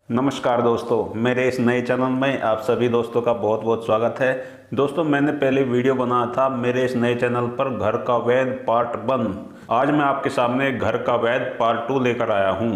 नमस्कार दोस्तों, मेरे इस नए चैनल में आप सभी दोस्तों का बहुत बहुत स्वागत है। दोस्तों, मैंने पहले वीडियो बनाया था मेरे इस नए चैनल पर घर का वैद्य पार्ट 1। आज मैं आपके सामने घर का वैद्य पार्ट 2 लेकर आया हूं।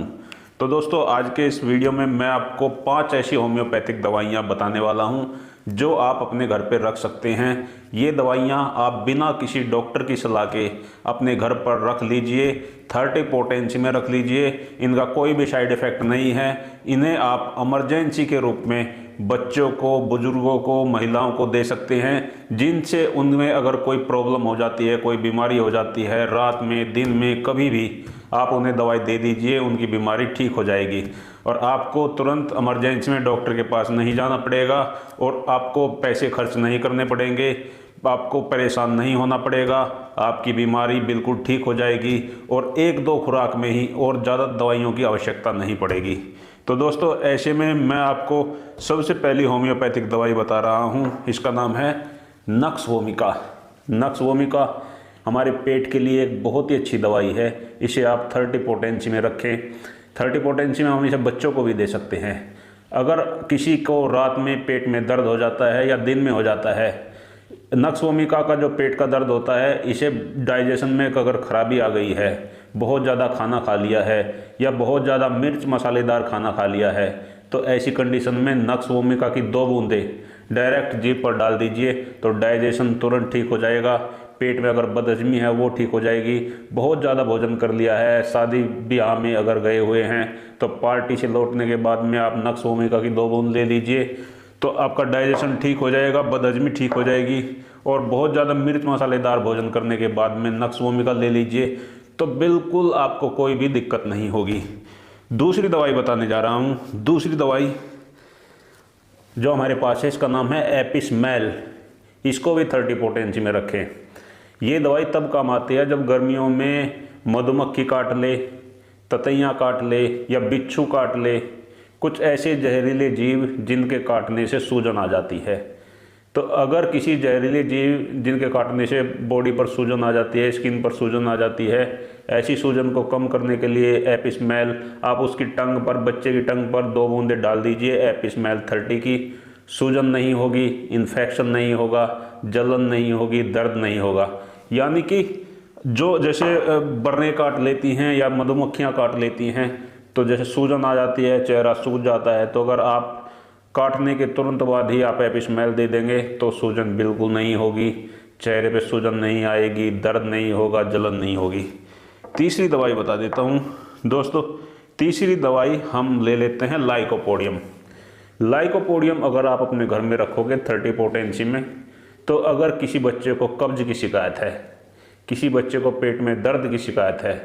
तो दोस्तों, आज के इस वीडियो में मैं आपको 5 ऐसी होम्योपैथिक दवाइयां बताने वाला हूं जो आप अपने घर पर रख सकते हैं। ये दवाइयां आप बिना किसी डॉक्टर की सलाह के अपने घर पर रख लीजिए। 30 पोटेंसी में रख लीजिए। इनका कोई भी साइड इफ़ेक्ट नहीं है। इन्हें आप इमरजेंसी के रूप में बच्चों को, बुजुर्गों को, महिलाओं को दे सकते हैं, जिनसे उनमें अगर कोई प्रॉब्लम हो जाती है, कोई बीमारी हो जाती है, रात में, दिन में, कभी भी आप उन्हें दवाई दे दीजिए, उनकी बीमारी ठीक हो जाएगी और आपको तुरंत इमरजेंसी में डॉक्टर के पास नहीं जाना पड़ेगा और आपको पैसे खर्च नहीं करने पड़ेंगे, आपको परेशान नहीं होना पड़ेगा। आपकी बीमारी बिल्कुल ठीक हो जाएगी और 1-2 खुराक में ही और ज़्यादा दवाइयों की आवश्यकता नहीं पड़ेगी। तो दोस्तों, ऐसे में मैं आपको सबसे पहली होम्योपैथिक दवाई बता रहा हूँ। इसका नाम है नक्स वोमिका। नक्स वोमिका हमारे पेट के लिए एक बहुत ही अच्छी दवाई है। इसे आप 30 पोटेंसी में रखें। 30 पोटेंसी में हम इसे बच्चों को भी दे सकते हैं। अगर किसी को रात में पेट में दर्द हो जाता है या दिन में हो जाता है, नक्स वोमिका का जो पेट का दर्द होता है, इसे डाइजेशन में अगर खराबी आ गई है, बहुत ज़्यादा खाना खा लिया है या बहुत ज़्यादा मिर्च मसालेदार खाना खा लिया है, तो ऐसी कंडीशन में नक्स वोमिका की 2 बूंदें डायरेक्ट जीभ पर डाल दीजिए तो डाइजेशन तुरंत ठीक हो जाएगा। पेट में अगर बदहजमी है वो ठीक हो जाएगी। बहुत ज़्यादा भोजन कर लिया है, शादी ब्याह में अगर गए हुए हैं, तो पार्टी से लौटने के बाद में आप नक्स वोमिका की 2 बूंद ले लीजिए तो आपका डाइजेशन ठीक हो जाएगा, बदहजमी ठीक हो जाएगी। और बहुत ज़्यादा मिर्च मसालेदार भोजन करने के बाद में नक्स वोमिका ले लीजिए तो बिल्कुल आपको कोई भी दिक्कत नहीं होगी। दूसरी दवाई बताने जा रहा हूँ। दूसरी दवाई जो हमारे पास है, इसका नाम है एपिसमेल। इसको भी 30 पोटेंसी में रखें। ये दवाई तब काम आती है जब गर्मियों में मधुमक्खी काट ले, ततैयाँ काट ले या बिच्छू काट ले, कुछ ऐसे जहरीले जीव जिनके काटने से सूजन आ जाती है। तो अगर किसी जहरीले जीव जिनके काटने से बॉडी पर सूजन आ जाती है, स्किन पर सूजन आ जाती है, ऐसी सूजन को कम करने के लिए एपिसमेल आप उसकी टंग पर, बच्चे की टंग पर 2 बूंदें डाल दीजिए एपिसमेल 30 की। सूजन नहीं होगी, इन्फेक्शन नहीं होगा, जलन नहीं होगी, दर्द नहीं होगा। यानी कि जो जैसे बर्रें काट लेती हैं या मधुमक्खियाँ काट लेती हैं, तो जैसे सूजन आ जाती है, चेहरा सूज जाता है, तो अगर आप काटने के तुरंत बाद ही आप एपिसमेल दे देंगे तो सूजन बिल्कुल नहीं होगी, चेहरे पे सूजन नहीं आएगी, दर्द नहीं होगा, जलन नहीं होगी। तीसरी दवाई बता देता हूँ दोस्तों। तीसरी दवाई हम ले लेते हैं लाइकोपोडियम। लाइकोपोडियम अगर आप अपने घर में रखोगे 30 पोटेंसी में, तो अगर किसी बच्चे को कब्ज की शिकायत है, किसी बच्चे को पेट में दर्द की शिकायत है,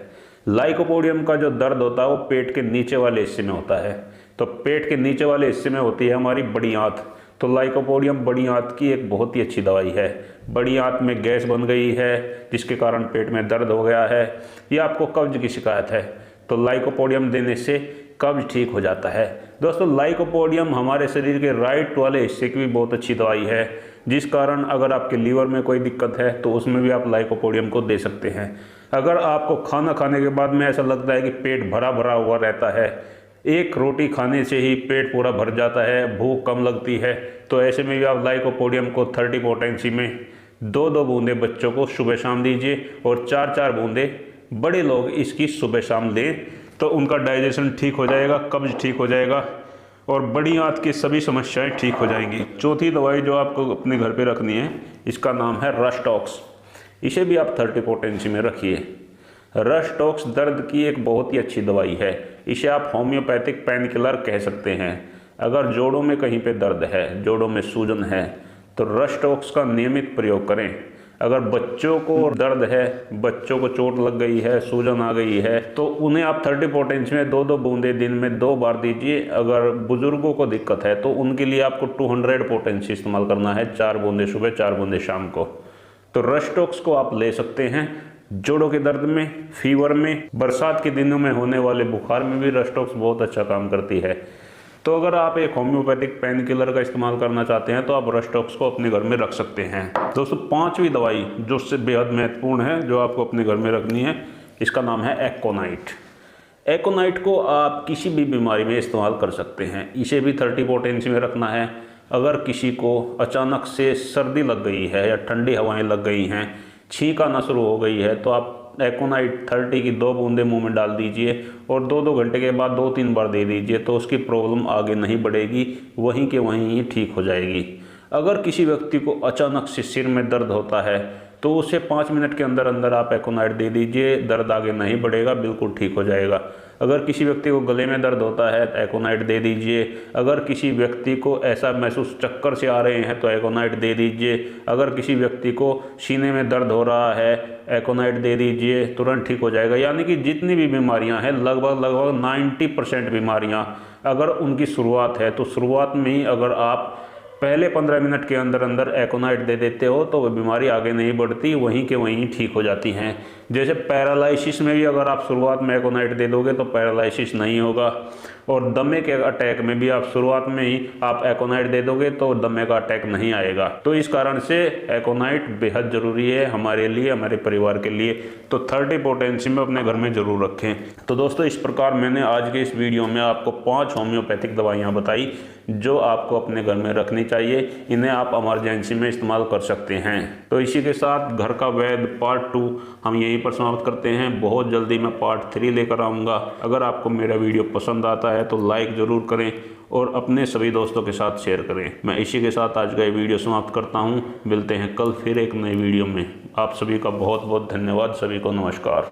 लाइकोपोडियम का जो दर्द होता है वो पेट के नीचे वाले हिस्से में होता है। तो पेट के नीचे वाले हिस्से में होती है हमारी बड़ी आंत। तो लाइकोपोडियम बड़ी आंत की एक बहुत ही अच्छी दवाई है। बड़ी आंत में गैस बन गई है जिसके कारण पेट में दर्द हो गया है, या आपको कब्ज की शिकायत है, तो लाइकोपोडियम देने से कब्ज ठीक हो जाता है। दोस्तों, लाइकोपोडियम हमारे शरीर के राइट वाले हिस्से की भी बहुत अच्छी दवाई है, जिस कारण अगर आपके लीवर में कोई दिक्कत है तो उसमें भी आप लाइकोपोडियम को दे सकते हैं। अगर आपको खाना खाने के बाद में ऐसा लगता है कि पेट भरा भरा हुआ रहता है, एक रोटी खाने से ही पेट पूरा भर जाता है, भूख कम लगती है, तो ऐसे में भी आप लाइकोपोडियम को 30 पोटेंसी में 2-2 बूंदें बच्चों को सुबह शाम दीजिए और 4-4 बूंदें बड़े लोग इसकी सुबह शाम लें, तो उनका डाइजेशन ठीक हो जाएगा, कब्ज ठीक हो जाएगा और बड़ी आंत की सभी समस्याएं ठीक हो जाएंगी। चौथी दवाई जो आपको अपने घर पे रखनी है, इसका नाम है रस्टॉक्स। इसे भी आप 30 पोटेंसी में रखिए। रस्टॉक्स दर्द की एक बहुत ही अच्छी दवाई है। इसे आप होम्योपैथिक पेन किलर कह सकते हैं। अगर जोड़ों में कहीं पे दर्द है, जोड़ों में सूजन है, तो रस्टॉक्स का नियमित प्रयोग करें। अगर बच्चों को दर्द है, बच्चों को चोट लग गई है, सूजन आ गई है, तो उन्हें आप 30 पोटेंसी में 2-2 बूंदें दिन में 2 बार दीजिए। अगर बुजुर्गों को दिक्कत है तो उनके लिए आपको 200 पोटेंसी इस्तेमाल करना है, 4 बूंदें सुबह, 4 बूंदें शाम को। तो रस्टॉक्स को आप ले सकते हैं। जोड़ों के दर्द में, फीवर में, बरसात के दिनों में होने वाले बुखार में भी रस्टॉक्स बहुत अच्छा काम करती है। तो अगर आप एक होम्योपैथिक पेन किलर का इस्तेमाल करना चाहते हैं तो आप रस्टॉक्स को अपने घर में रख सकते हैं। दोस्तों, 5वीं दवाई जो उससे बेहद महत्वपूर्ण है, जो आपको अपने घर में रखनी है, इसका नाम है एक्कोनाइट। एकोनाइट को आप किसी भी बीमारी में इस्तेमाल कर सकते हैं। इसे भी 30 पोटेंसी में रखना है। अगर किसी को अचानक से सर्दी लग गई है या ठंडी हवाएं लग गई हैं, छींक आना शुरू हो गई है, तो आप एकोनाइट 30 की 2 बूंदें मुंह में डाल दीजिए और 2-2 घंटे के बाद 2-3 बार दे दीजिए, तो उसकी प्रॉब्लम आगे नहीं बढ़ेगी, वहीं के वहीं ही ठीक हो जाएगी। अगर किसी व्यक्ति को अचानक से सिर में दर्द होता है तो उसे 5 मिनट के अंदर अंदर आप एकोनाइट दे दीजिए, दर्द आगे नहीं बढ़ेगा, बिल्कुल ठीक हो जाएगा। अगर किसी व्यक्ति को गले में दर्द होता है तो एकोनाइट दे दीजिए। अगर किसी व्यक्ति को ऐसा महसूस चक्कर से आ रहे हैं तो एकोनाइट दे दीजिए। अगर किसी व्यक्ति को सीने में दर्द हो रहा है, एकोनाइट दे दीजिए, तुरंत ठीक हो जाएगा। यानी कि जितनी भी बीमारियां हैं, लगभग 90% बीमारियां अगर उनकी शुरुआत है तो शुरुआत में ही अगर आप पहले 15 मिनट के अंदर अंदर एकोनाइट दे देते हो तो वह बीमारी आगे नहीं बढ़ती, वहीं के वहीं ठीक हो जाती हैं। जैसे पैरालिसिस में भी अगर आप शुरुआत में एकोनाइट दे दोगे तो पैरालिसिस नहीं होगा, और दमे के अटैक में भी आप शुरुआत में ही आप एकोनाइट दे दोगे तो दमे का अटैक नहीं आएगा। तो इस कारण से एकोनाइट बेहद ज़रूरी है हमारे लिए, हमारे परिवार के लिए। तो 30 पोटेंसी में अपने घर में ज़रूर रखें। तो दोस्तों, इस प्रकार मैंने आज के इस वीडियो में आपको 5 होम्योपैथिक दवाइयाँ बताई जो आपको अपने घर में रखनी चाहिए। इन्हें आप इमरजेंसी में इस्तेमाल कर सकते हैं। तो इसी के साथ घर का वैद्य पार्ट 2 हम यहीं पर समाप्त करते हैं। बहुत जल्दी मैं पार्ट 3 लेकर आऊँगा। अगर आपको मेरा वीडियो पसंद आता है तो लाइक ज़रूर करें और अपने सभी दोस्तों के साथ शेयर करें। मैं इसी के साथ आज का ये वीडियो समाप्त करता हूँ। मिलते हैं कल फिर एक नए वीडियो में। आप सभी का बहुत बहुत धन्यवाद। सभी को नमस्कार।